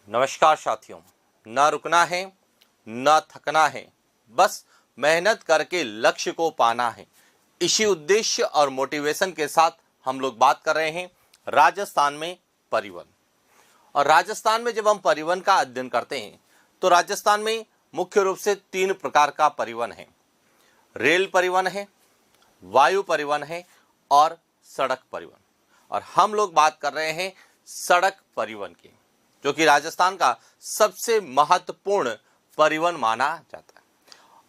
नमस्कार साथियों। न रुकना है न थकना है, बस मेहनत करके लक्ष्य को पाना है। इसी उद्देश्य और मोटिवेशन के साथ हम लोग बात कर रहे हैं राजस्थान में परिवहन। और राजस्थान में जब हम परिवहन का अध्ययन करते हैं तो राजस्थान में मुख्य रूप से 3 प्रकार का परिवहन है। रेल परिवहन है, वायु परिवहन है और सड़क परिवहन। और हम लोग बात कर रहे हैं सड़क परिवहन की, जो कि राजस्थान का सबसे महत्वपूर्ण परिवहन माना जाता है।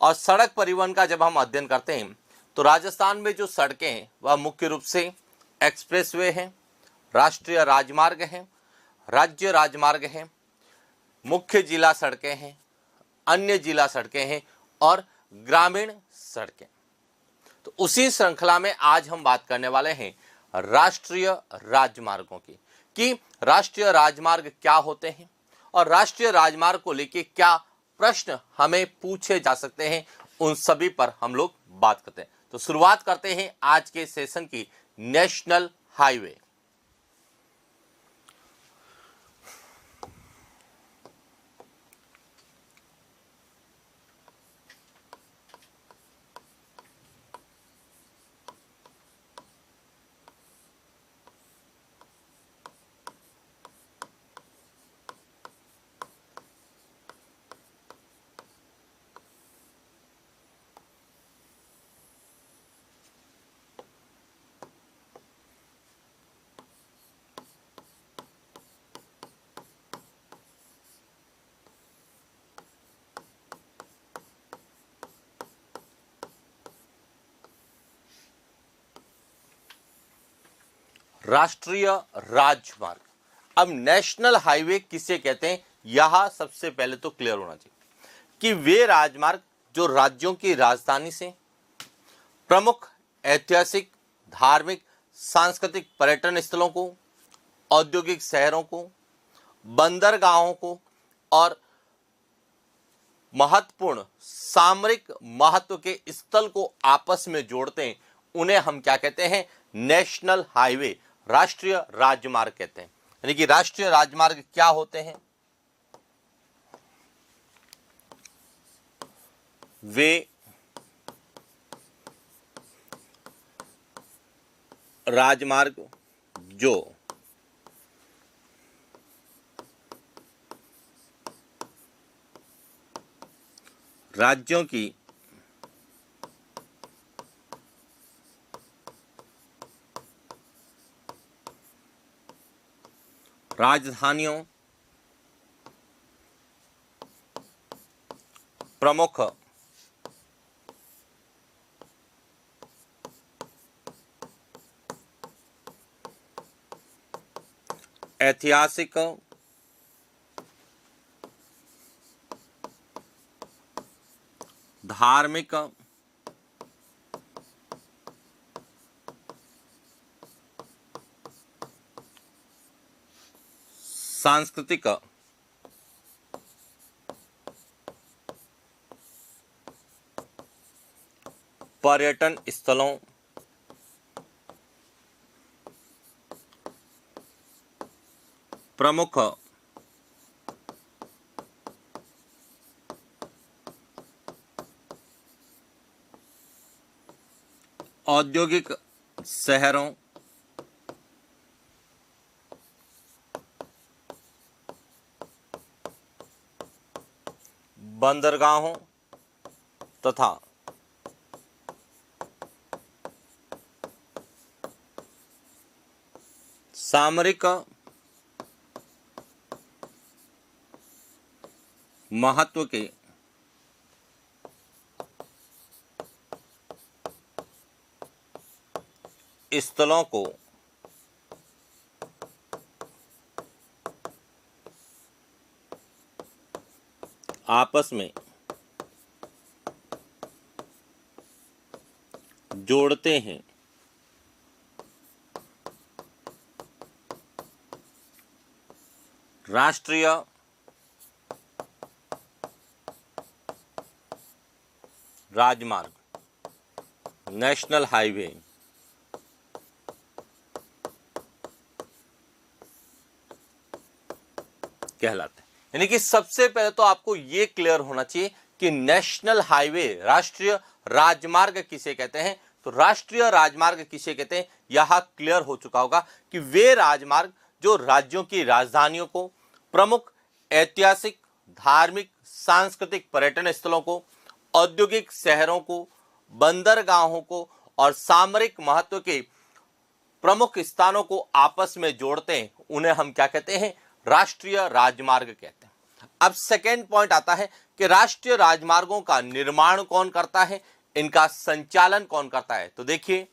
और सड़क परिवहन का जब हम अध्ययन करते हैं तो राजस्थान में जो सड़कें हैं वह मुख्य रूप से एक्सप्रेसवे हैं, राष्ट्रीय राजमार्ग हैं, राज्य राजमार्ग हैं, मुख्य जिला सड़कें हैं, अन्य जिला सड़कें हैं और ग्रामीण सड़कें। तो उसी श्रृंखला में आज हम बात करने वाले हैं राष्ट्रीय राजमार्गों की, कि राष्ट्रीय राजमार्ग क्या होते हैं और राष्ट्रीय राजमार्ग को लेकर क्या प्रश्न हमें पूछे जा सकते हैं, उन सभी पर हम लोग बात करते हैं। तो शुरुआत करते हैं आज के सेशन की नेशनल हाईवे। राष्ट्रीय राजमार्ग। अब नेशनल हाईवे किसे कहते हैं, यह सबसे पहले तो क्लियर होना चाहिए कि वे राजमार्ग जो राज्यों की राजधानी से प्रमुख ऐतिहासिक, धार्मिक, सांस्कृतिक पर्यटन स्थलों को, औद्योगिक शहरों को, बंदरगाहों को और महत्वपूर्ण सामरिक महत्व के स्थल को आपस में जोड़ते हैं, उन्हें हम क्या कहते हैं, नेशनल हाईवे, राष्ट्रीय राजमार्ग कहते हैं। यानी कि राष्ट्रीय राजमार्ग क्या होते हैं? वे राजमार्ग जो राज्यों की राजधानियों, प्रमुख ऐतिहासिक, धार्मिक, सांस्कृतिक पर्यटन स्थलों, प्रमुख औद्योगिक शहरों, बंदरगाहों तथा सामरिक महत्व के स्थलों को आपस में जोड़ते हैं। राष्ट्रीय राजमार्ग, नेशनल हाईवे कहलाते हैं। यानी कि सबसे पहले तो आपको यह क्लियर होना चाहिए कि नेशनल हाईवे, राष्ट्रीय राजमार्ग किसे कहते हैं। तो राष्ट्रीय राजमार्ग किसे कहते हैं यह क्लियर हो चुका होगा कि वे राजमार्ग जो राज्यों की राजधानियों को, प्रमुख ऐतिहासिक, धार्मिक, सांस्कृतिक पर्यटन स्थलों को, औद्योगिक शहरों को, बंदरगाहों को और सामरिक महत्व के प्रमुख स्थानों को आपस में जोड़ते हैं, उन्हें हम क्या कहते हैं, राष्ट्रीय राजमार्ग कहते हैं। अब सेकेंड पॉइंट आता है कि राष्ट्रीय राजमार्गों का निर्माण कौन करता है, इनका संचालन कौन करता है। तो देखिए,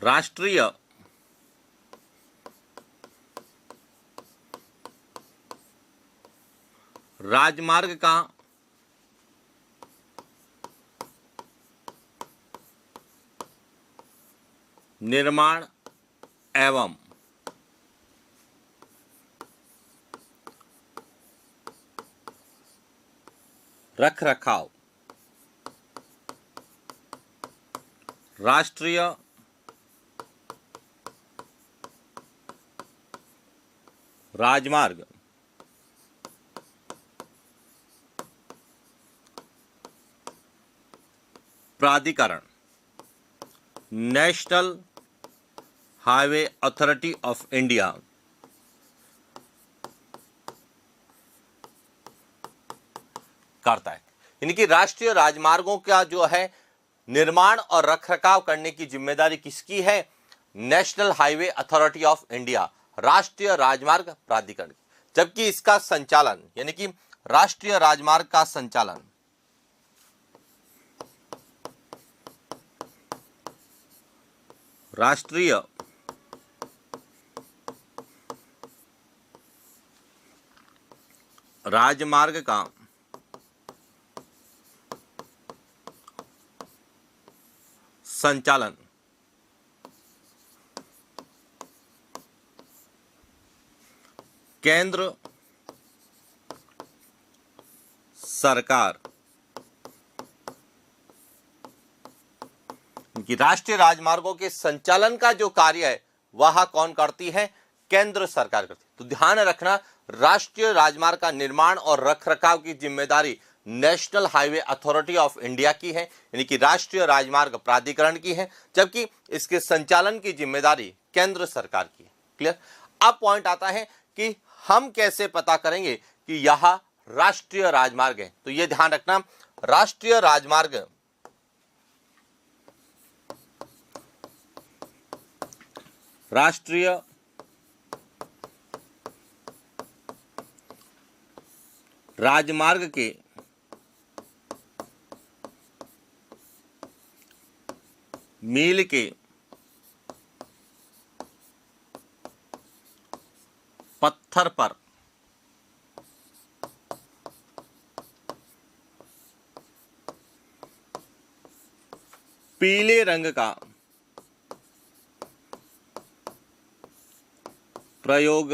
राष्ट्रीय राजमार्ग का निर्माण एवं रखरखाव राष्ट्रीय राजमार्ग प्राधिकरण, national highway authority of India करता है। यानी कि राष्ट्रीय राजमार्गों का जो है निर्माण और रखरखाव करने की जिम्मेदारी किसकी है, national highway authority of India, राष्ट्रीय राजमार्ग प्राधिकरण। जबकि इसका संचालन, यानी कि राष्ट्रीय राजमार्ग का संचालन राष्ट्रीय राजमार्ग का संचालन केंद्र सरकार कि राष्ट्रीय राजमार्गों के संचालन का जो कार्य है वह कौन करती है, केंद्र सरकार करती है। तो ध्यान रखना, राष्ट्रीय राजमार्ग का निर्माण और रखरखाव की जिम्मेदारी national highway authority of India की है, यानी कि राष्ट्रीय राजमार्ग प्राधिकरण की है, जबकि इसके संचालन की जिम्मेदारी केंद्र सरकार की है। क्लियर। अब पॉइंट आता है कि हम कैसे पता करेंगे कि यह राष्ट्रीय राजमार्ग है। तो यह ध्यान रखना, राष्ट्रीय राजमार्ग राष्ट्रीय राजमार्ग के मील के पत्थर पर पीले रंग का प्रयोग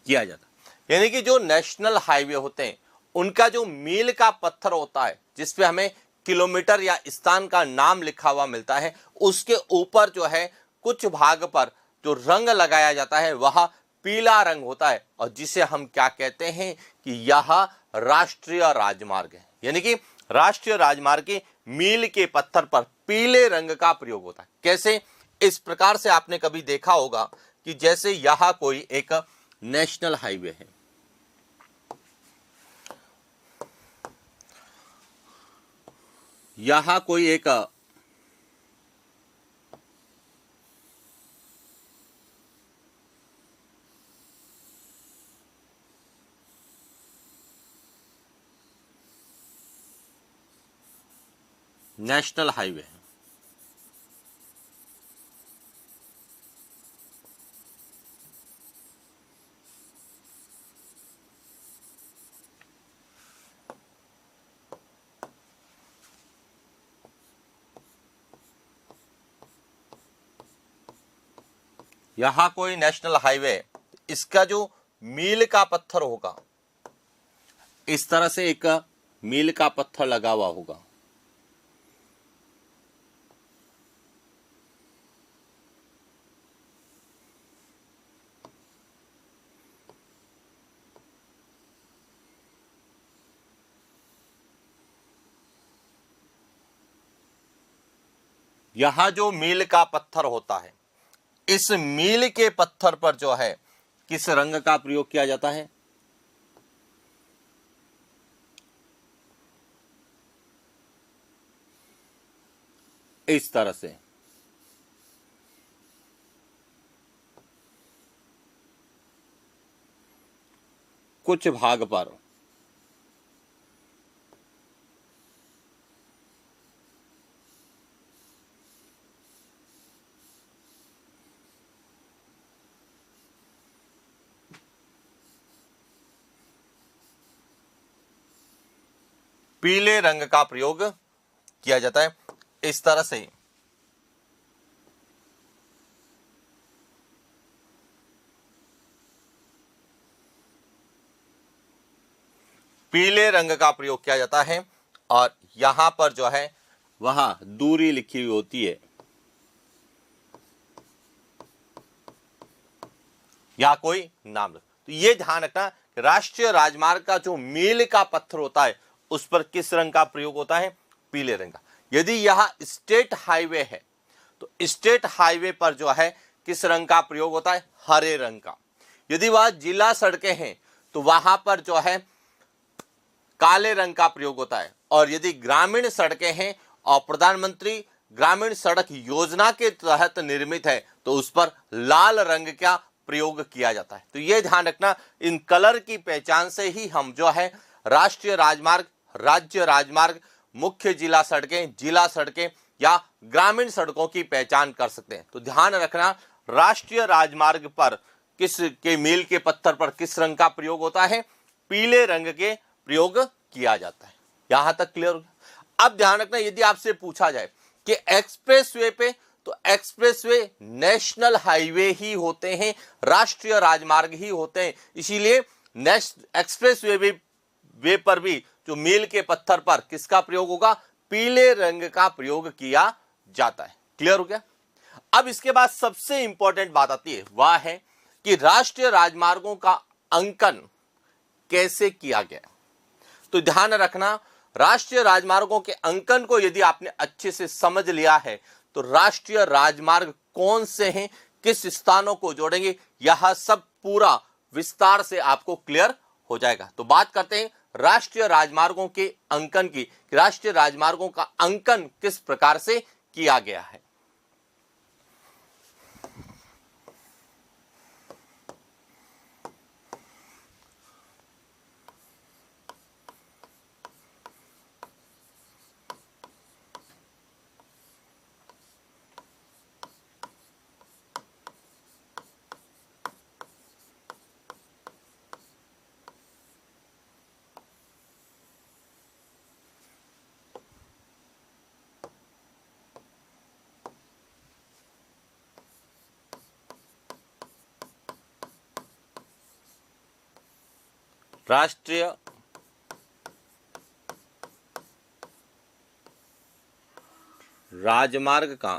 किया जाता। यानी कि जो नेशनल हाईवे होते हैं उनका जो मील का पत्थर होता है, जिसपे हमें किलोमीटर या स्थान का नाम लिखा हुआ मिलता है, उसके ऊपर जो है कुछ भाग पर जो रंग लगाया जाता है वह पीला रंग होता है, और जिसे हम क्या कहते हैं कि यह राष्ट्रीय राजमार्ग है। यानी कि राष्ट्रीय राजमार्ग के मील के पत्थर पर पीले रंग का प्रयोग होता है। कैसे? इस प्रकार से आपने कभी देखा होगा कि जैसे यह कोई एक नेशनल हाईवे है, यह कोई एक नेशनल हाईवे है। यहां कोई नेशनल हाईवे, इसका जो मील का पत्थर होगा इस तरह से एक मील का पत्थर लगा हुआ होगा। यहां जो मील का पत्थर होता है, इस मील के पत्थर पर जो है किस रंग का प्रयोग किया जाता है? इस तरह से कुछ भाग पर पीले रंग का प्रयोग किया जाता है। इस तरह से पीले रंग का प्रयोग किया जाता है और यहां पर जो है वहां दूरी लिखी हुई होती है या कोई नाम। तो ये ध्यान रखना, राष्ट्रीय राजमार्ग का जो मील का पत्थर होता है उस पर किस रंग का प्रयोग होता है? पीले रंग का। यदि यह स्टेट हाईवे है तो स्टेट हाईवे पर जो है किस रंग का प्रयोग होता है? हरे रंग का। यदि वह जिला सड़कें हैं तो वहां पर जो है काले रंग का प्रयोग होता है। और यदि ग्रामीण सड़कें हैं और प्रधानमंत्री ग्रामीण सड़क योजना के तहत निर्मित है तो उस पर लाल रंग का प्रयोग किया जाता है। तो यह ध्यान रखना, इन कलर की पहचान से ही हम जो है राष्ट्रीय राजमार्ग, राज्य राजमार्ग, मुख्य जिला सड़कें या ग्रामीण सड़कों की पहचान कर सकते हैं। तो ध्यान रखना, राष्ट्रीय राजमार्ग पर किस के मील के पत्थर पर किस रंग का प्रयोग होता है? पीले रंग के प्रयोग किया जाता है। यहां तक क्लियर हो गया? अब ध्यान रखना, यदि आपसे पूछा जाए कि एक्सप्रेसवे पे, तो एक्सप्रेसवे नेशनल हाईवे ही होते हैं, राष्ट्रीय राजमार्ग ही होते हैं। इसीलिए एक्सप्रेसवे वे पर भी जो मील के पत्थर पर किसका प्रयोग होगा? पीले रंग का प्रयोग किया जाता है। क्लियर हो गया? अब इसके बाद सबसे इंपॉर्टेंट बात आती है, वह है कि राष्ट्रीय राजमार्गों का अंकन कैसे किया गया। तो ध्यान रखना, राष्ट्रीय राजमार्गों के अंकन को यदि आपने अच्छे से समझ लिया है तो राष्ट्रीय राजमार्ग कौन से हैं, किस स्थानों को जोड़ेंगे, यह सब पूरा विस्तार से आपको क्लियर हो जाएगा। तो बात करते हैं राष्ट्रीय राजमार्गों के अंकन की, राष्ट्रीय राजमार्गों का अंकन किस प्रकार से किया गया है। राष्ट्रीय राजमार्ग का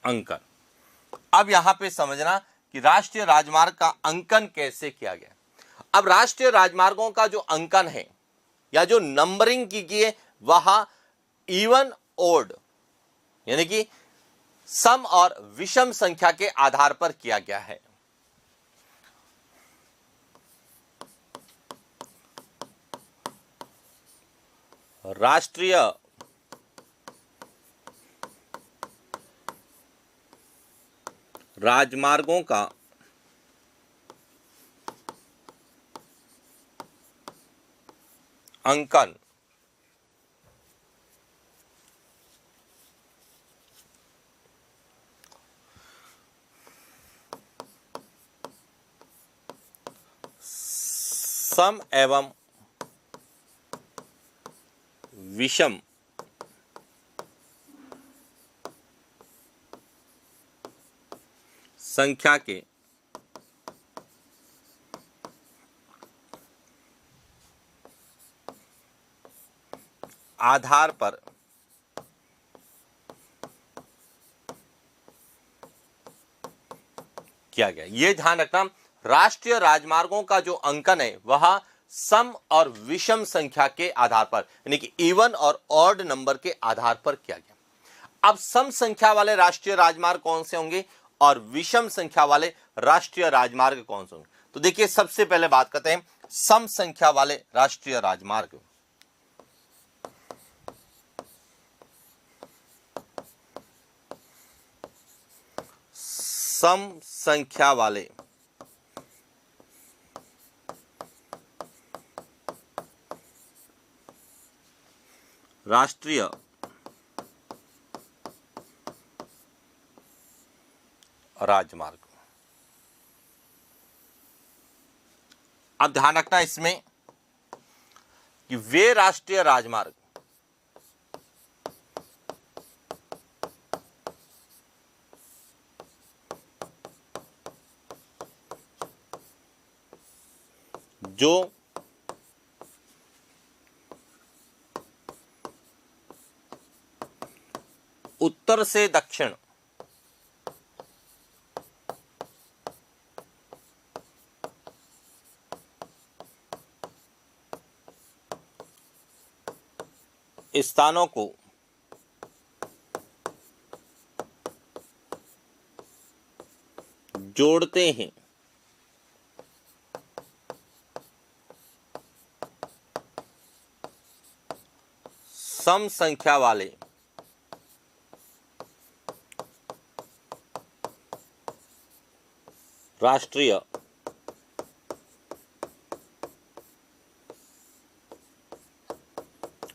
अंकन। अब यहां पे समझना कि राष्ट्रीय राजमार्ग का अंकन कैसे किया गया। अब राष्ट्रीय राजमार्गों का जो अंकन है या जो नंबरिंग की गई है वह इवन ओड यानी कि सम और विषम संख्या के आधार पर किया गया है। राष्ट्रीय राजमार्गों का अंकन सम एवं विषम संख्या के आधार पर किया गया। यह ध्यान रखना, राष्ट्रीय राजमार्गों का जो अंकन है वह सम और विषम संख्या के आधार पर, यानी कि इवन और ऑड नंबर के आधार पर किया गया। अब सम संख्या वाले राष्ट्रीय राजमार्ग कौन से होंगे और विषम संख्या वाले राष्ट्रीय राजमार्ग कौन से होंगे? तो देखिए, सबसे पहले बात करते हैं सम संख्या वाले राष्ट्रीय राजमार्ग। सम संख्या वाले राष्ट्रीय राजमार्ग। अब ध्यान रखना इसमें कि वे राष्ट्रीय राजमार्ग जो उत्तर से दक्षिण स्थानों को जोड़ते हैं, सम संख्या वाले राष्ट्रीय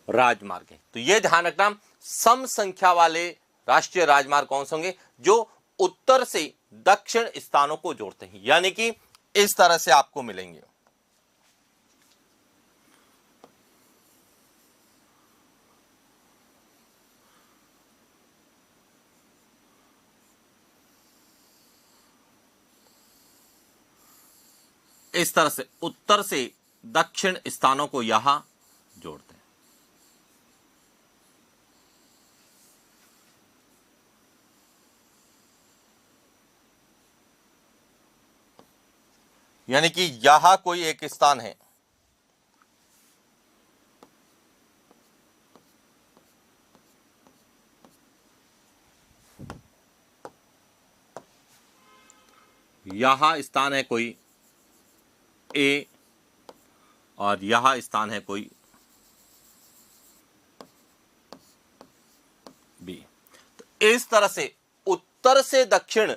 राजमार्ग है। तो यह ध्यान रखना, सम संख्या वाले राष्ट्रीय राजमार्ग कौन से होंगे? जो उत्तर से दक्षिण स्थानों को जोड़ते हैं, यानी कि इस तरह से आपको मिलेंगे। इस तरह से उत्तर से दक्षिण स्थानों को यहां जोड़ते हैं। यानी कि यहां कोई एक स्थान है, यहां स्थान है कोई ए और यहां स्थान है कोई बी। तो इस तरह से उत्तर से दक्षिण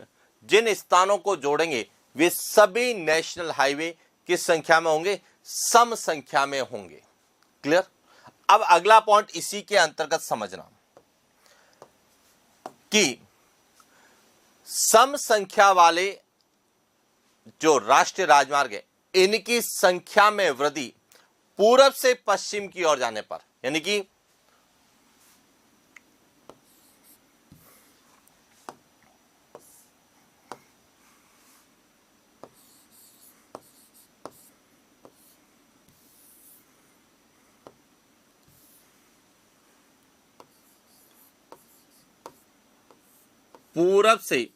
जिन स्थानों को जोड़ेंगे वे सभी नेशनल हाईवे किस संख्या में होंगे? सम संख्या में होंगे। क्लियर? अब अगला पॉइंट इसी के अंतर्गत समझना कि सम संख्या वाले जो राष्ट्रीय राजमार्ग है इनकी संख्या में वृद्धि पूरब से पश्चिम की ओर जाने पर, यानी कि पूरब से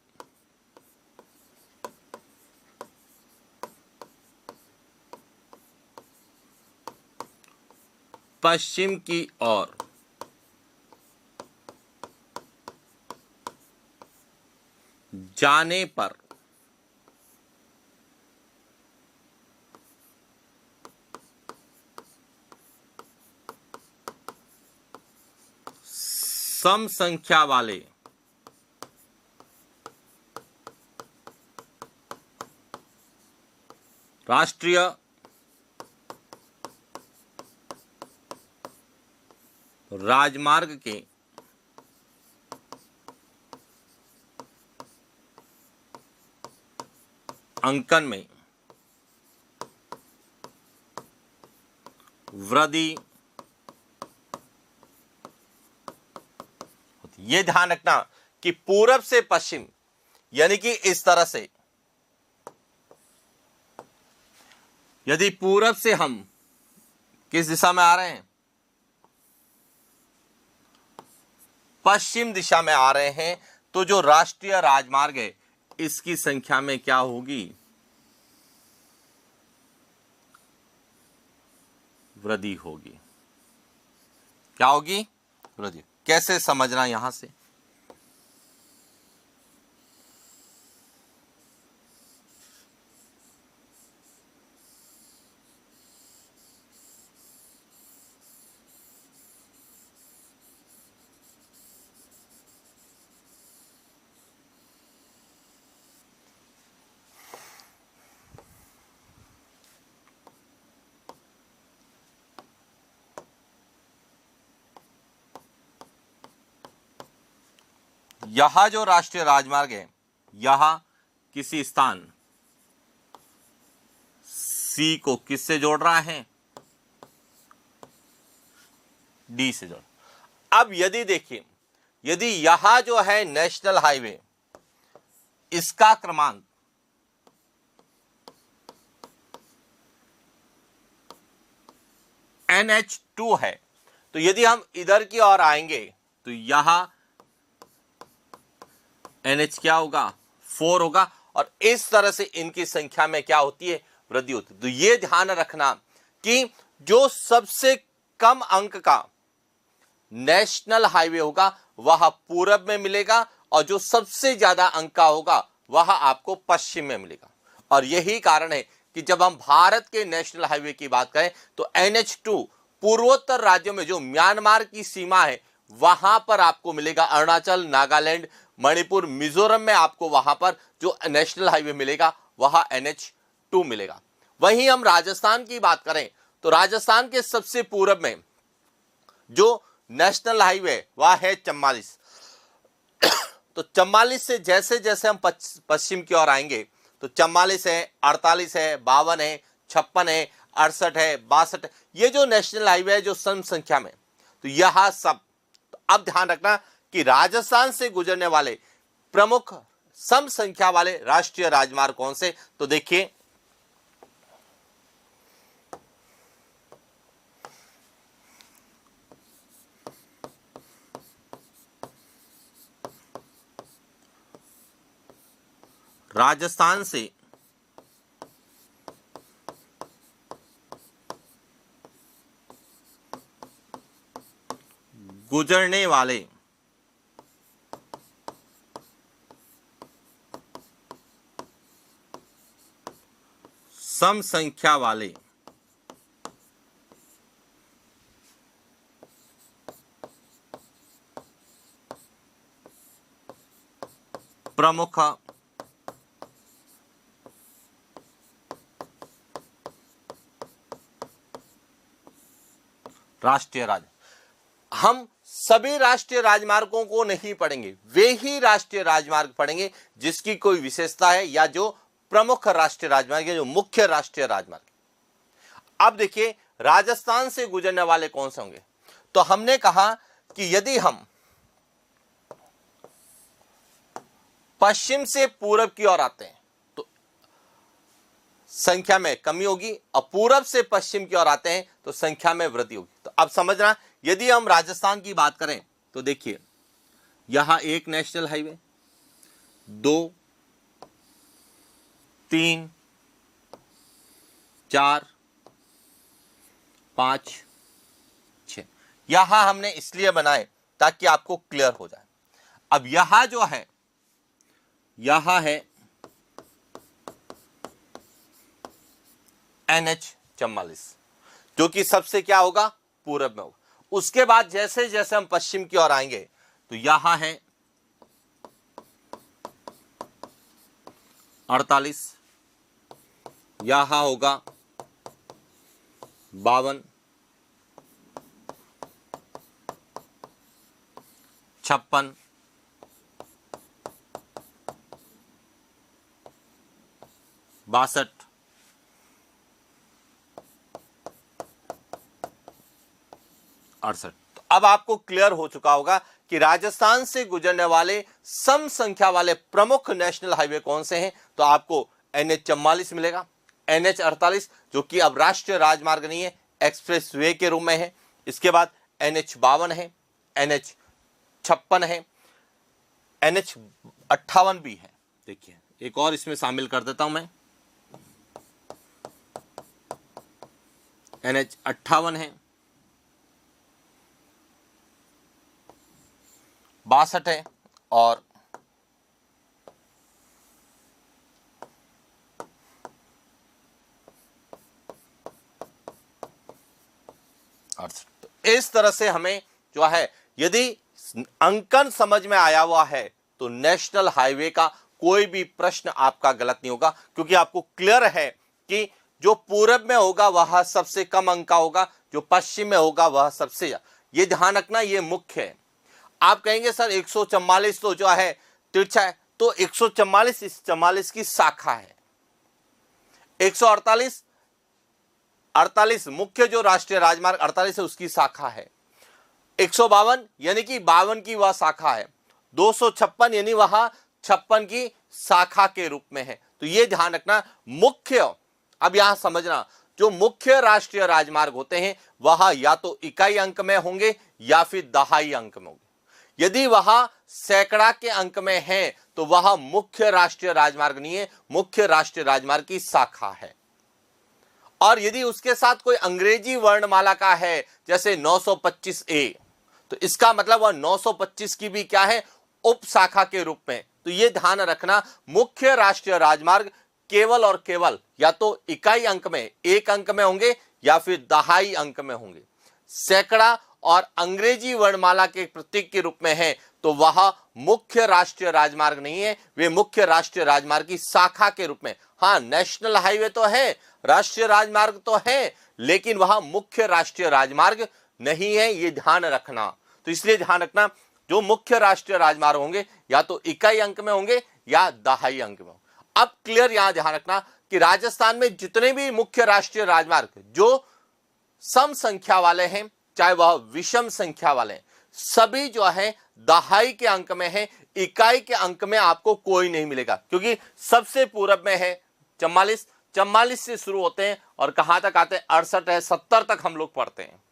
पश्चिम की ओर जाने पर सम संख्या वाले राष्ट्रीय राजमार्ग के अंकन में वृद्धि होती। यह ध्यान रखना कि पूरब से पश्चिम यानी कि इस तरह से यदि पूरब से हम किस दिशा में आ रहे हैं, पश्चिम दिशा में आ रहे हैं, तो जो राष्ट्रीय राजमार्ग है इसकी संख्या में क्या होगी, वृद्धि होगी। क्या होगी, वृद्धि। कैसे समझना यहां से, यहां जो राष्ट्रीय राजमार्ग है यहां किसी स्थान सी को किससे जोड़ रहा है, डी से जोड़। अब यदि देखिए, यदि यहां जो है नेशनल हाईवे, इसका क्रमांक NH2 है, तो यदि हम इधर की ओर आएंगे तो यहां NH क्या होगा, 4 होगा, और इस तरह से इनकी संख्या में क्या होती है, वृद्धि होती है। तो यह ध्यान रखना कि जो सबसे कम अंक का नेशनल हाईवे होगा वह पूरब में मिलेगा, और जो सबसे ज्यादा अंक का होगा वह आपको पश्चिम में मिलेगा। और यही कारण है कि जब हम भारत के नेशनल हाईवे की बात करें तो NH2 पूर्वोत्तर राज्यों में जो म्यांमार की सीमा है वहां पर आपको मिलेगा, अरुणाचल, नागालैंड, मणिपुर, मिजोरम में आपको वहां पर जो नेशनल हाईवे मिलेगा वह NH2 मिलेगा। वहीं हम राजस्थान की बात करें तो राजस्थान के सबसे पूरब में जो नेशनल हाईवे वह है 44। तो 44 से जैसे जैसे हम पश्चिम की ओर आएंगे तो 44 है, 48 है, 52 है, 56 है, 68 है, 62 है, ये जो नेशनल हाईवे है जो सम संख्या में, तो यह सब। तो अब ध्यान रखना कि राजस्थान से गुजरने वाले प्रमुख सम संख्या वाले राष्ट्रीय राजमार्ग कौन से, तो देखिए राजस्थान से गुजरने वाले सम संख्या वाले प्रमुख राष्ट्रीय राज, हम सभी राष्ट्रीय राजमार्गों को नहीं पढ़ेंगे, वे ही राष्ट्रीय राजमार्ग पढ़ेंगे जिसकी कोई विशेषता है या जो प्रमुख राष्ट्रीय राजमार्ग है, जो मुख्य राष्ट्रीय राजमार्ग। अब देखिए राजस्थान से गुजरने वाले कौन से होंगे, तो हमने कहा कि यदि हम पश्चिम से पूरब की ओर आते हैं तो संख्या में कमी होगी, और पूरब से पश्चिम की ओर आते हैं तो संख्या में वृद्धि होगी। तो अब समझना, यदि हम राजस्थान की बात करें तो देखिए यहां एक नेशनल हाईवे, 2, 3, 4, 5, 6, यहां हमने इसलिए बनाए ताकि आपको क्लियर हो जाए। अब यहां जो है यहां है NH44 जो कि सबसे क्या होगा, पूरब में होगा। उसके बाद जैसे जैसे हम पश्चिम की ओर आएंगे तो यहां है 48, यहां होगा 52, 56, 62, 68। तो अब आपको क्लियर हो चुका होगा कि राजस्थान से गुजरने वाले सम संख्या वाले प्रमुख नेशनल हाईवे कौन से हैं। तो आपको NH-44 मिलेगा, NH-48 जो कि अब राष्ट्रीय राजमार्ग नहीं है, एक्सप्रेस वे के रूप में है। इसके बाद NH-52 है, NH-56 है, NH-58 भी है। देखिए एक और इसमें शामिल कर देता हूं मैं, NH-58 है, 62 है और 68। तो इस तरह से हमें जो है, यदि अंकन समझ में आया हुआ है तो नेशनल हाईवे का कोई भी प्रश्न आपका गलत नहीं होगा, क्योंकि आपको क्लियर है कि जो पूरब में होगा वह सबसे कम अंक का होगा, जो पश्चिम में होगा वह सबसे ज्यादा। ये ध्यान रखना, ये मुख्य है। आप कहेंगे सर 144 तो जो है तिरछा है, तो 144 इस 44 की शाखा है। 148 48 मुख्य जो राष्ट्रीय राजमार्ग 48 है उसकी शाखा है। 152 यानी कि 52 की वह शाखा है। 256 यानी वह 56 की शाखा के रूप में है। तो यह ध्यान रखना मुख्य। अब यहां समझना, जो मुख्य राष्ट्रीय राजमार्ग होते हैं वह या तो इकाई अंक में होंगे या फिर दहाई अंक में होंगे। यदि वह सैकड़ा के अंक में है तो वह मुख्य राष्ट्रीय राजमार्ग नहीं है, मुख्य राष्ट्रीय राजमार्ग की शाखा है। और यदि उसके साथ कोई अंग्रेजी वर्णमाला का है, जैसे 925A, तो इसका मतलब वह 925 की भी क्या है, उप शाखा के रूप में। तो यह ध्यान रखना, मुख्य राष्ट्रीय राजमार्ग केवल और केवल या तो इकाई अंक में, एक अंक में होंगे या फिर दहाई अंक में होंगे। सैकड़ा और अंग्रेजी वर्णमाला के प्रतीक के रूप में है तो वह मुख्य राष्ट्रीय राजमार्ग नहीं है, वे मुख्य राष्ट्रीय राजमार्ग की शाखा के रूप में। हाँ, नेशनल हाईवे तो है, राष्ट्रीय राजमार्ग तो है, लेकिन वह मुख्य राष्ट्रीय राजमार्ग नहीं है, यह ध्यान रखना। तो इसलिए ध्यान रखना, जो मुख्य राष्ट्रीय राजमार्ग होंगे या तो इकाई अंक में होंगे या दहाई अंक में। अब क्लियर यहां ध्यान रखना कि राजस्थान में जितने भी मुख्य राष्ट्रीय राजमार्ग जो सम संख्या वाले हैं, चाहे वह विषम संख्या वाले हैं, सभी जो है दहाई के अंक में है, इकाई के अंक में आपको कोई नहीं मिलेगा। क्योंकि सबसे पूरब में है 44, 44 से शुरू होते हैं और कहां तक आते हैं, 68 है, 70 तक हम लोग पढ़ते हैं।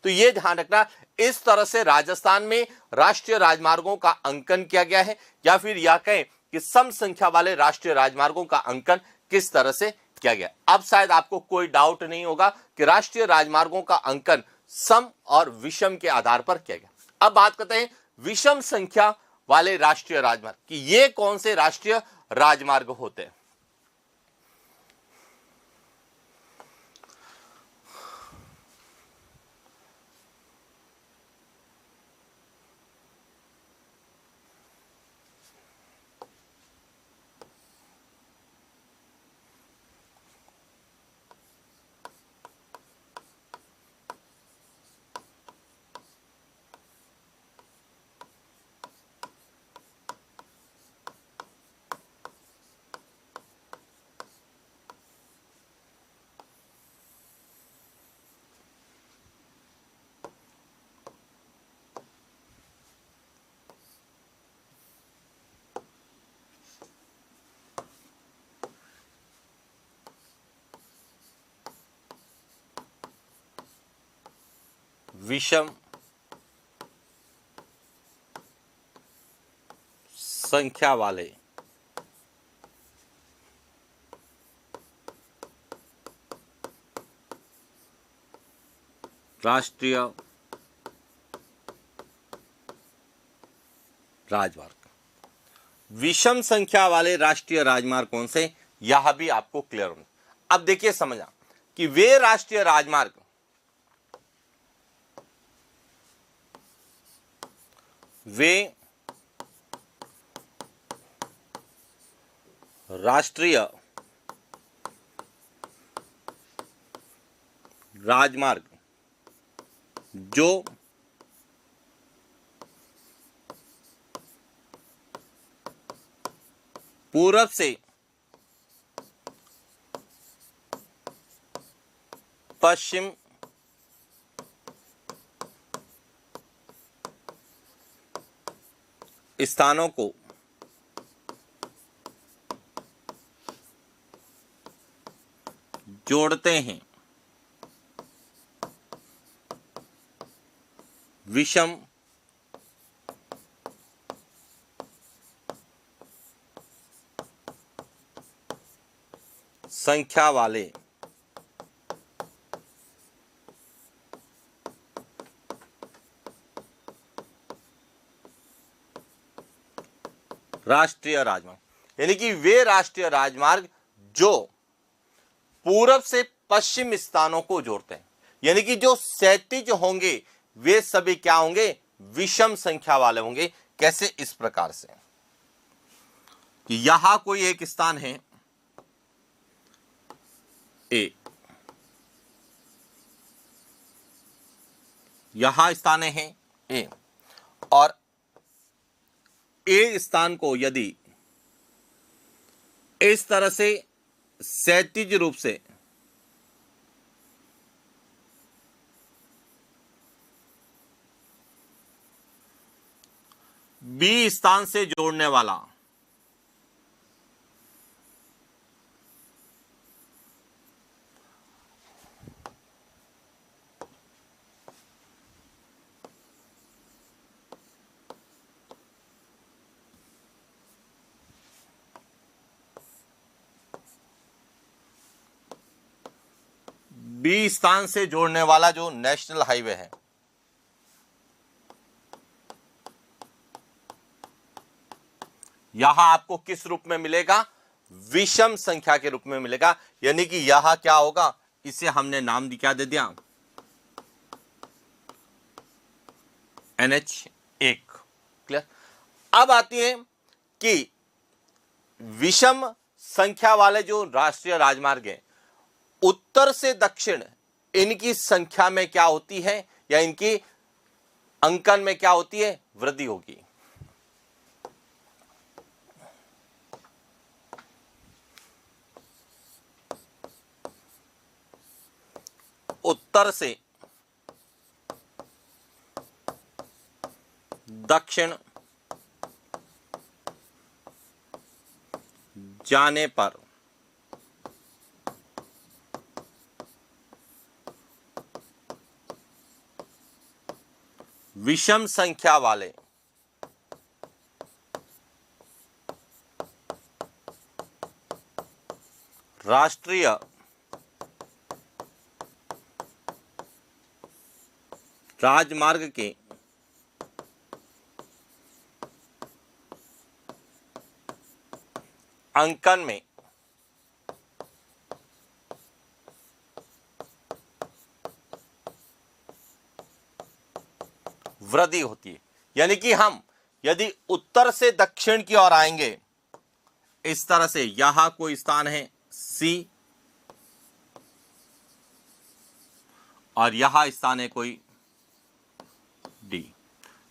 तो यह ध्यान रखना, इस तरह से राजस्थान में राष्ट्रीय राजमार्गों का अंकन किया गया है, या फिर यह कहें कि सम संख्या वाले राष्ट्रीय राजमार्गों का अंकन किस तरह से किया गया। अब शायद आपको कोई डाउट नहीं होगा कि राष्ट्रीय राजमार्गों का अंकन सम और विषम के आधार पर किया गया। अब बात करते हैं विषम संख्या वाले राष्ट्रीय राजमार्ग कि ये कौन से राष्ट्रीय राजमार्ग होते हैं। विषम संख्या वाले राष्ट्रीय राजमार्ग, विषम संख्या वाले राष्ट्रीय राजमार्ग कौन से, यह भी आपको क्लियर होना। अब देखिए समझा कि वे राष्ट्रीय राजमार्ग वे राष्ट्रीय राजमार्ग जो पूरब से पश्चिम स्थानों को जोड़ते हैं विषम संख्या वाले राष्ट्रीय राजमार्ग, यानी कि वे राष्ट्रीय राजमार्ग जो पूरब से पश्चिम स्थानों को जोड़ते हैं, यानी कि जो क्षैतिज होंगे वे सभी क्या होंगे, विषम संख्या वाले होंगे। कैसे? इस प्रकार से कि यहां कोई एक स्थान है ए, यहां स्थान है ए, और ए स्थान को यदि इस तरह से क्षैतिज रूप से बी स्थान से जोड़ने वाला बी स्थान से जोड़ने वाला जो नेशनल हाईवे है, यहां आपको किस रूप में मिलेगा, विषम संख्या के रूप में मिलेगा। यानी कि यहां क्या होगा, इसे हमने नाम क्या दे दिया, NH1। क्लियर? अब आती है कि विषम संख्या वाले जो राष्ट्रीय राजमार्ग है, उत्तर से दक्षिण इनकी संख्या में क्या होती है, या इनकी अंकन में क्या होती है, वृद्धि होगी। उत्तर से दक्षिण जाने पर विषम संख्या वाले राष्ट्रीय राजमार्ग के अंकन में वृद्धि होती है। यानी कि हम यदि उत्तर से दक्षिण की ओर आएंगे, इस तरह से यहां कोई स्थान है सी, और यहां स्थान है कोई डी,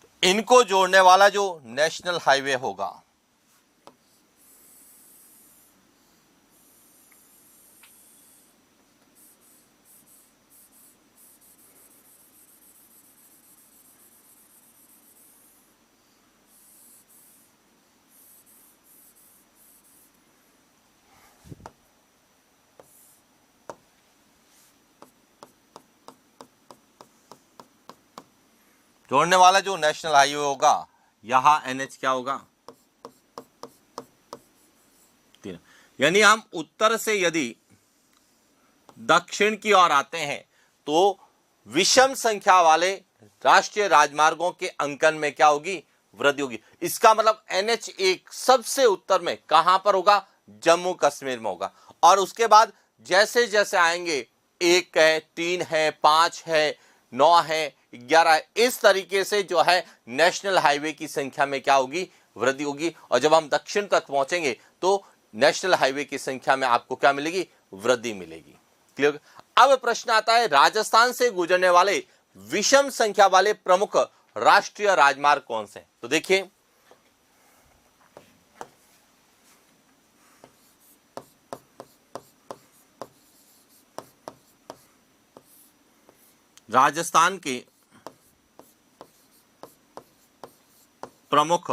तो इनको जोड़ने वाला जो नेशनल हाईवे होगा, जोड़ने वाला जो नेशनल हाईवे होगा, यहां NH क्या होगा, 3। यानी हम उत्तर से यदि दक्षिण की ओर आते हैं तो विषम संख्या वाले राष्ट्रीय राजमार्गों के अंकन में क्या होगी, वृद्धि होगी। इसका मतलब NH1 सबसे उत्तर में कहां पर होगा, जम्मू कश्मीर में होगा। और उसके बाद जैसे जैसे आएंगे, 1 है, 3 है, 5 है, 9 है, 11 है, इस तरीके से जो है नेशनल हाईवे की संख्या में क्या होगी, वृद्धि होगी। और जब हम दक्षिण तक पहुंचेंगे तो नेशनल हाईवे की संख्या में आपको क्या मिलेगी, वृद्धि मिलेगी। क्लियर? अब प्रश्न आता है, राजस्थान से गुजरने वाले विषम संख्या वाले प्रमुख राष्ट्रीय राजमार्ग कौन से हैं? तो देखिए, राजस्थान के प्रमुख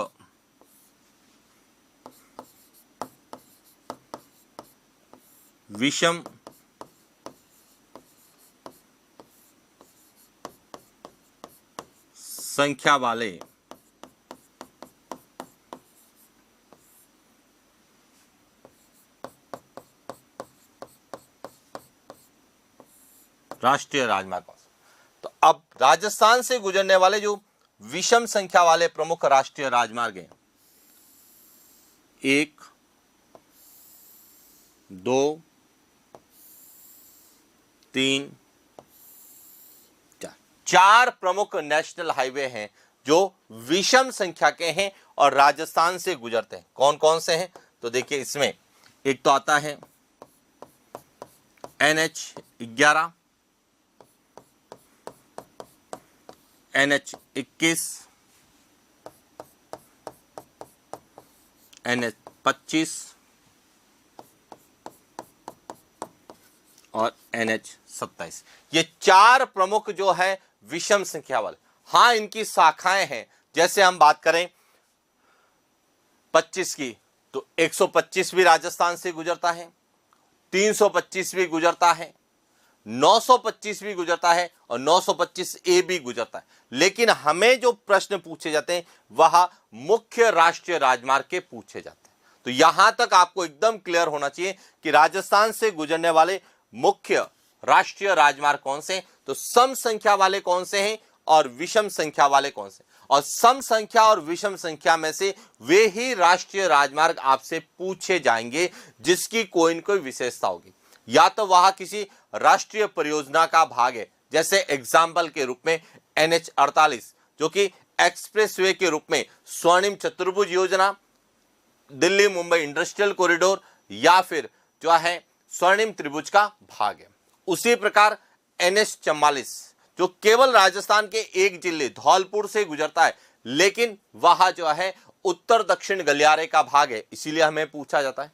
विषम संख्या वाले राष्ट्रीय राजमार्ग कौन से? तो अब राजस्थान से गुजरने वाले जो विषम संख्या वाले प्रमुख राष्ट्रीय राजमार्ग हैं, 1, 2, 3, 4 4 प्रमुख नेशनल हाईवे हैं जो विषम संख्या के हैं और राजस्थान से गुजरते हैं। कौन कौन से हैं? तो देखिए, इसमें एक तो आता है NH11, NH21, NH25 और NH27। ये 4 प्रमुख जो है विषम संख्या वाले। हाँ, इनकी शाखाएं हैं। जैसे हम बात करें 25 की, तो 125 भी राजस्थान से गुजरता है, 325 भी गुजरता है, 925 भी गुजरता है और 925A भी गुजरता है। लेकिन हमें जो प्रश्न पूछे जाते हैं वह मुख्य राष्ट्रीय राजमार्ग के पूछे जाते हैं। तो यहां तक आपको एकदम क्लियर होना चाहिए कि राजस्थान से गुजरने वाले मुख्य राष्ट्रीय राजमार्ग कौन से हैं, तो सम संख्या वाले कौन से हैं और विषम संख्या वाले कौन से। और सम संख्या और विषम संख्या में से वे ही राष्ट्रीय राजमार्ग आपसे पूछे जाएंगे जिसकी कोई न कोई विशेषता होगी। या तो वह किसी राष्ट्रीय परियोजना का भाग है, जैसे एग्जाम्पल के रूप में NH48 जो कि एक्सप्रेसवे के रूप में स्वर्णिम चतुर्भुज योजना, दिल्ली मुंबई इंडस्ट्रियल कॉरिडोर या फिर जो है स्वर्णिम त्रिभुज का भाग है। उसी प्रकार NH44 जो केवल राजस्थान के एक जिले धौलपुर से गुजरता है, लेकिन वह जो है उत्तर दक्षिण गलियारे का भाग है, इसीलिए हमें पूछा जाता है।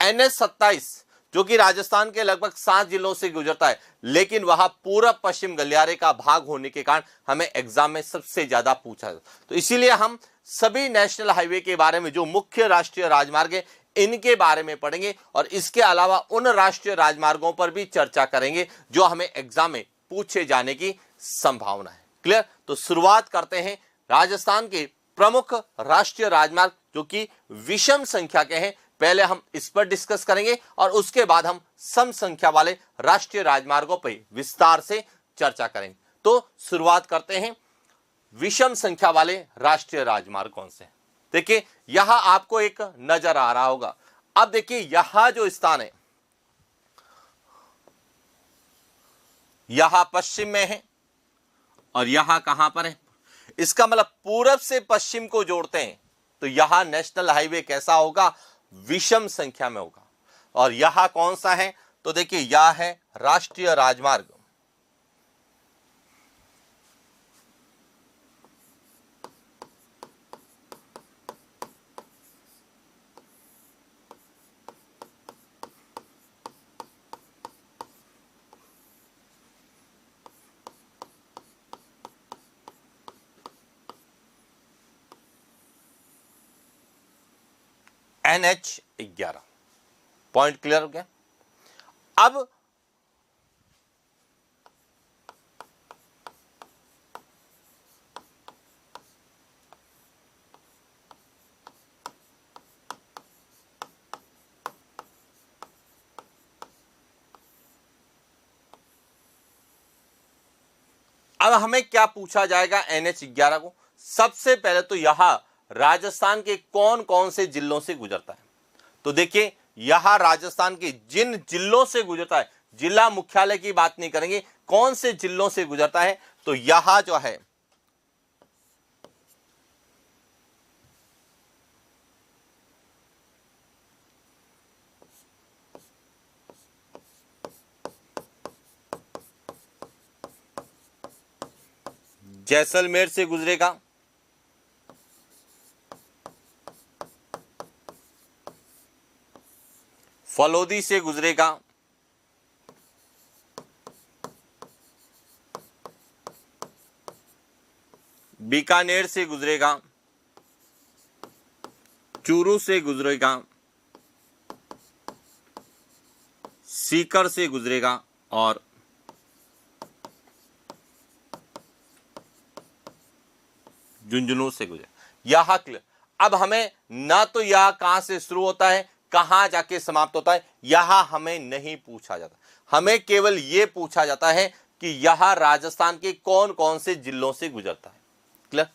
NH27 जो कि राजस्थान के लगभग 7 जिलों से गुजरता है, लेकिन वह पूर्व पश्चिम गलियारे का भाग होने के कारण हमें एग्जाम में सबसे ज्यादा पूछा जाता है। तो इसीलिए हम सभी नेशनल हाईवे के बारे में, जो मुख्य राष्ट्रीय राजमार्ग है, इनके बारे में पढ़ेंगे और इसके अलावा उन राष्ट्रीय राजमार्गों पर भी चर्चा करेंगे जो हमें एग्जाम में पूछे जाने की संभावना है। क्लियर? तो शुरुआत करते हैं राजस्थान के प्रमुख राष्ट्रीय राजमार्ग जो कि विषम संख्या के हैं। पहले हम इस पर डिस्कस करेंगे और उसके बाद हम सम संख्या वाले राष्ट्रीय राजमार्गों पर विस्तार से चर्चा करेंगे। तो शुरुआत करते हैं, विषम संख्या वाले राष्ट्रीय राजमार्ग कौन से हैं। देखिए, यहां आपको एक नजर आ रहा होगा। अब देखिए, यहां जो स्थान है यहां पश्चिम में है और यहां कहां पर है, इसका मतलब पूरब से पश्चिम को जोड़ते हैं। तो यहां नेशनल हाईवे कैसा होगा? विषम संख्या में होगा। और यहां कौन सा है? तो देखिए, यह है राष्ट्रीय राजमार्ग। NH11 पॉइंट क्लियर हो गया। अब हमें क्या पूछा जाएगा NH11 को? सबसे पहले तो यहां राजस्थान के कौन कौन से जिलों से गुजरता है। तो देखिए, यहां राजस्थान के जिन जिलों से गुजरता है, जिला मुख्यालय की बात नहीं करेंगे, कौन से जिलों से गुजरता है, तो यहां जो है जैसलमेर से गुजरेगा, फलोदी से गुजरेगा, बीकानेर से गुजरेगा, चूरू से गुजरेगा, सीकर से गुजरेगा और झुंझुनू से गुजरे। यह क्लियर। अब हमें ना तो यह कहां से शुरू होता है, कहां जाके समाप्त होता है, यह हमें नहीं पूछा जाता। हमें केवल यह पूछा जाता है कि यह राजस्थान के कौन कौन से जिलों से गुजरता है। क्लियर।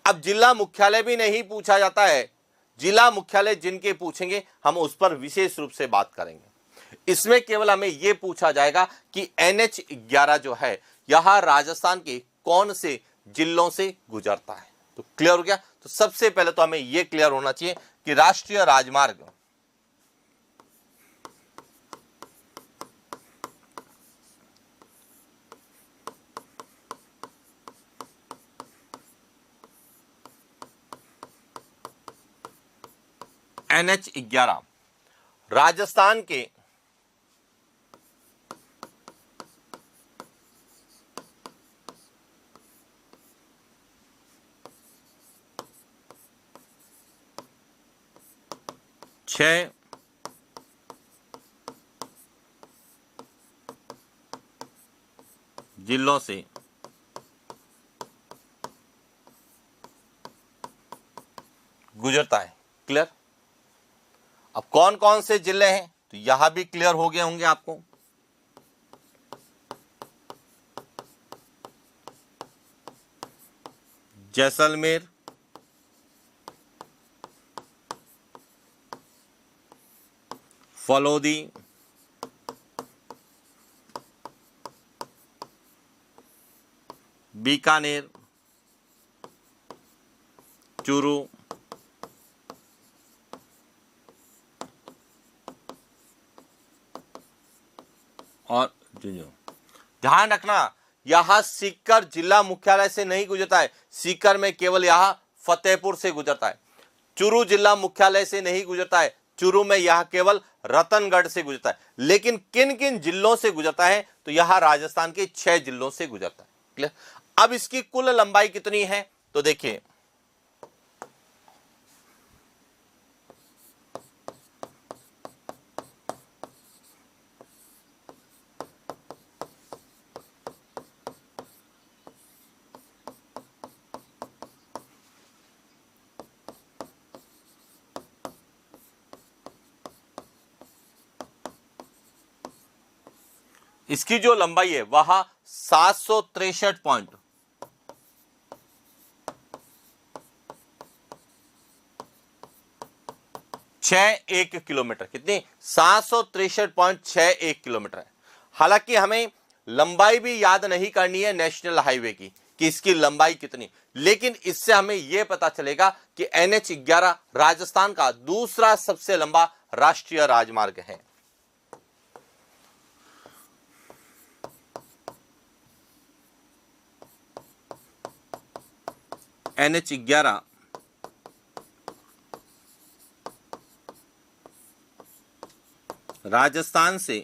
अब जिला मुख्यालय भी नहीं पूछा जाता है। जिला मुख्यालय जिनके पूछेंगे हम उस पर विशेष रूप से बात करेंगे। इसमें केवल हमें यह पूछा जाएगा कि NH11 जो है यह राजस्थान के कौन से जिलों से गुजरता है। तो क्लियर हो गया। तो सबसे पहले तो हमें यह क्लियर होना चाहिए कि राष्ट्रीय राजमार्ग NH11 राजस्थान के छह जिलों से गुजरता है। क्लियर। अब कौन कौन से जिले हैं तो यहां भी क्लियर हो गए होंगे आपको। जैसलमेर, फलोदी, बीकानेर, चूरू, और झुंझुनू। ध्यान रखना यह सीकर जिला मुख्यालय से नहीं गुजरता है। सीकर में केवल यह फतेहपुर से गुजरता है। चूरू जिला मुख्यालय से नहीं गुजरता है। चूरू में यह केवल रतनगढ़ से गुजरता है। लेकिन किन किन जिलों से गुजरता है तो यह राजस्थान के 6 जिलों से गुजरता है। क्लियर। अब इसकी कुल लंबाई कितनी है तो देखिए, इसकी जो लंबाई है वह 763 61 किलोमीटर, कितनी 763.61 किलोमीटर है। हालांकि हमें लंबाई भी याद नहीं करनी है नेशनल हाईवे की कि इसकी लंबाई कितनी, लेकिन इससे हमें यह पता चलेगा कि NH11 राजस्थान का दूसरा सबसे लंबा राष्ट्रीय राजमार्ग है। NH11 राजस्थान से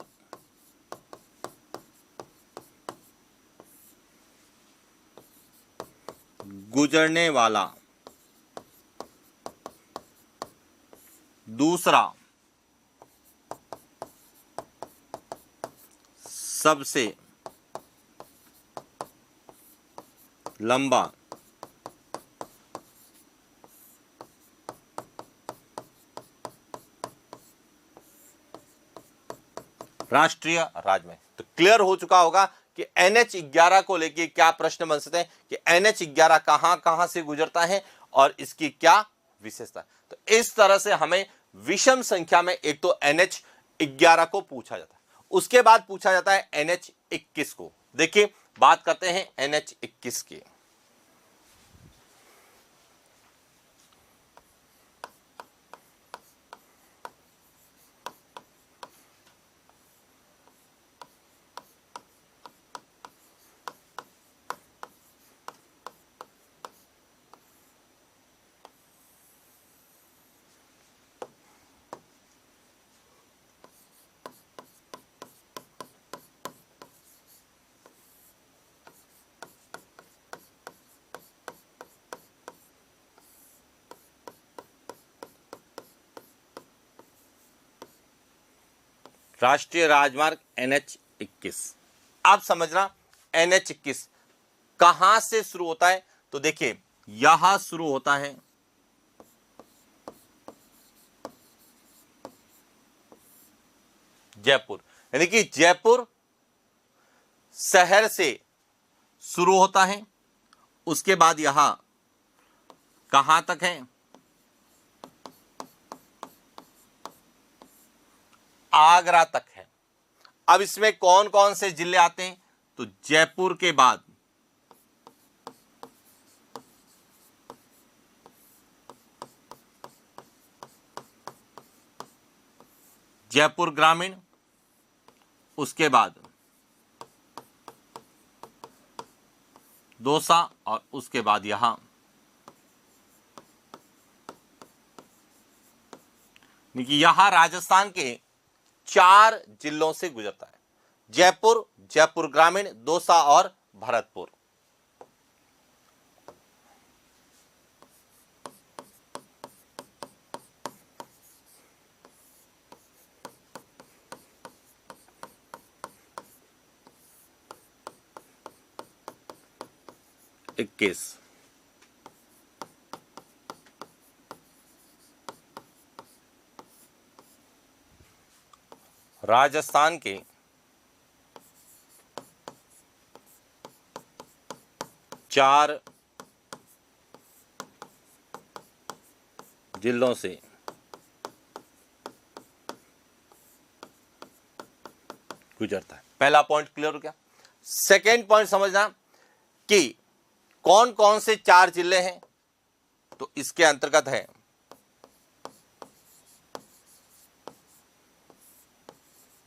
गुजरने वाला दूसरा सबसे लंबा राष्ट्रीय राजमार्ग। तो क्लियर हो चुका होगा कि NH11 को लेके क्या प्रश्न बन सकते हैं कि NH11 कहां कहां से गुजरता है और इसकी क्या विशेषता है। तो इस तरह से हमें विषम संख्या में एक तो NH11 को पूछा जाता है, उसके बाद पूछा जाता है NH21 को। देखिए बात करते हैं NH21 की। राष्ट्रीय राजमार्ग NH 21। आप समझना NH 21 कहां से शुरू होता है, तो देखिए यहां शुरू होता है जयपुर, यानी कि जयपुर शहर से शुरू होता है, उसके बाद यहां कहां तक है, आगरा तक है। अब इसमें कौन कौन से जिले आते हैं, तो जयपुर के बाद जयपुर ग्रामीण, उसके बाद दौसा और उसके बाद यहां यहां राजस्थान के 4 जिलों से गुजरता है, जयपुर, जयपुर ग्रामीण, दौसा और भरतपुर। इक्कीस राजस्थान के 4 जिलों से गुजरता है। पहला पॉइंट क्लियर हो गया। सेकेंड पॉइंट समझना कि कौन कौन से 4 जिले हैं, तो इसके अंतर्गत है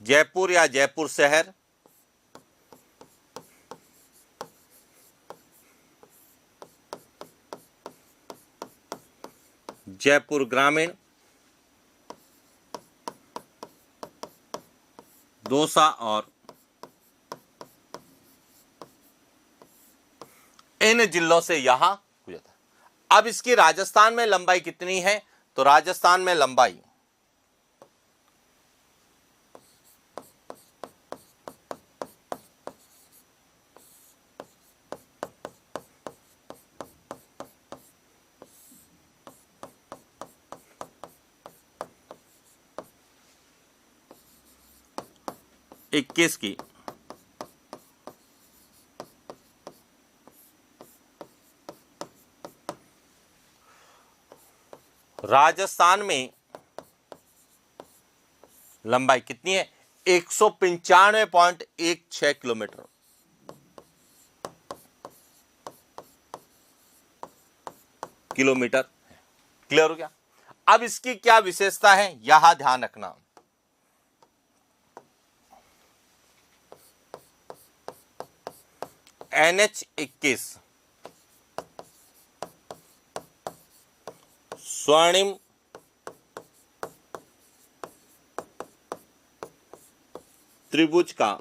जयपुर या जयपुर शहर, जयपुर ग्रामीण, दौसा और इन जिलों से यहां गुजरता है। अब इसकी राजस्थान में लंबाई कितनी है, तो राजस्थान में लंबाई इक्कीस की राजस्थान में लंबाई कितनी है, 195.16 किलोमीटर। क्लियर हो गया। अब इसकी क्या विशेषता है, यहां ध्यान रखना। NH 21 स्वर्णिम त्रिभुज का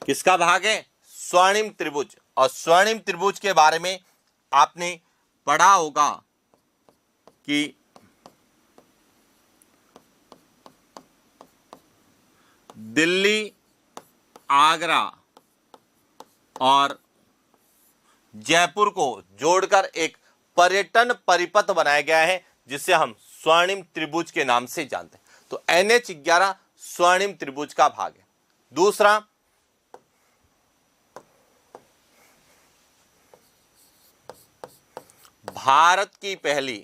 किसका भाग है, स्वर्णिम त्रिभुज। और स्वर्णिम त्रिभुज के बारे में आपने पढ़ा होगा कि दिल्ली, आगरा और जयपुर को जोड़कर एक पर्यटन परिपथ बनाया गया है, जिसे हम स्वर्णिम त्रिभुज के नाम से जानते हैं। तो NH 11 स्वर्णिम त्रिभुज का भाग है। दूसरा, भारत की पहली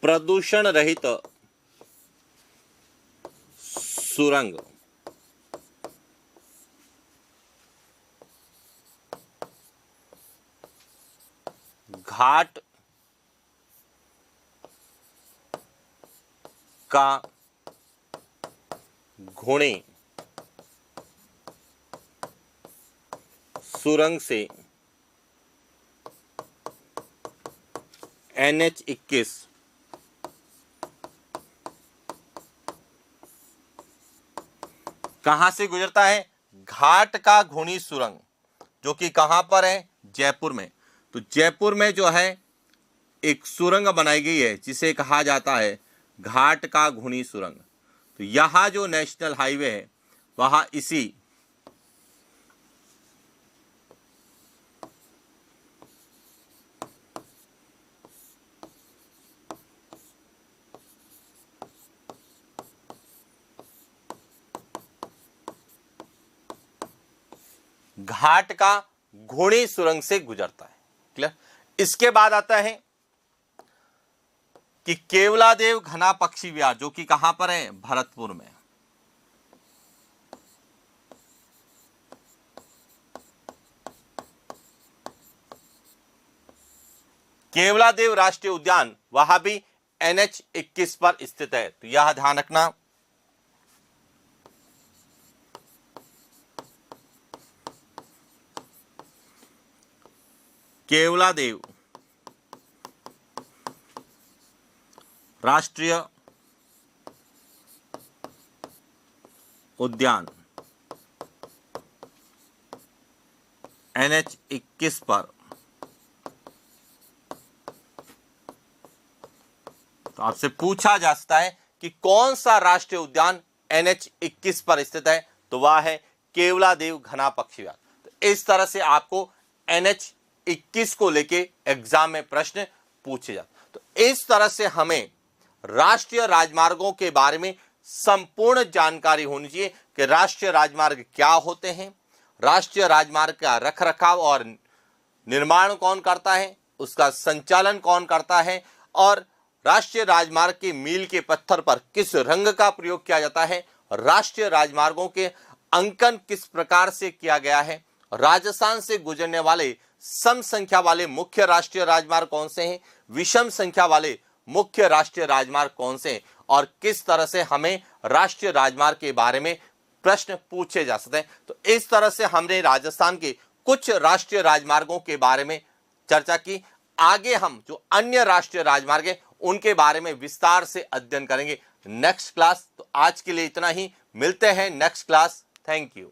प्रदूषण रहित सुरंग घाट का घोड़े सुरंग से NH 21 कहां से गुजरता है, घाट का घूर्णी सुरंग, जो कि कहां पर है, जयपुर में। तो जयपुर में जो है एक सुरंग बनाई गई है जिसे कहा जाता है घाट का घूर्णी सुरंग। तो यहां जो नेशनल हाईवे है वहां इसी घाट का घूर्णी सुरंग से गुजरता है। क्लियर। इसके बाद आता है कि केवलादेव घना पक्षी विहार, जो कि कहां पर है, भरतपुर में। केवलादेव राष्ट्रीय उद्यान वहां भी NH 21 पर स्थित है, तो यह ध्यान रखना। केवलादेव राष्ट्रीय उद्यान NH 21 पर। तो आपसे पूछा जा सकता है कि कौन सा राष्ट्रीय उद्यान NH 21 पर स्थित है, तो वह है केवलादेव घना पक्षी विहार। तो इस तरह से आपको NH 21 को लेके एग्जाम में प्रश्न पूछे जाते। तो इस तरह से हमें राष्ट्रीय राजमार्गों के बारे में संपूर्ण जानकारी होनी चाहिए कि राष्ट्रीय राजमार्ग क्या होते हैं, राष्ट्रीय राजमार्ग का रखरखाव और निर्माण कौन करता है, उसका संचालन कौन करता है, और राष्ट्रीय राजमार्ग के मील के पत्थर पर किस रंग का प्रयोग किया जाता है, राष्ट्रीय राजमार्गों के अंकन किस प्रकार से किया गया है, राजस्थान से गुजरने वाले सम संख्या वाले मुख्य राष्ट्रीय राजमार्ग कौन से हैं, विषम संख्या वाले मुख्य राष्ट्रीय राजमार्ग कौन से हैं, और किस तरह से हमें राष्ट्रीय राजमार्ग के बारे में प्रश्न पूछे जा सकते हैं। तो इस तरह से हमने राजस्थान के कुछ राष्ट्रीय राजमार्गों के बारे में चर्चा की। आगे हम जो अन्य राष्ट्रीय राजमार्ग हैं उनके बारे में विस्तार से अध्ययन करेंगे नेक्स्ट क्लास। तो आज के लिए इतना ही, मिलते हैं नेक्स्ट क्लास। Thank you.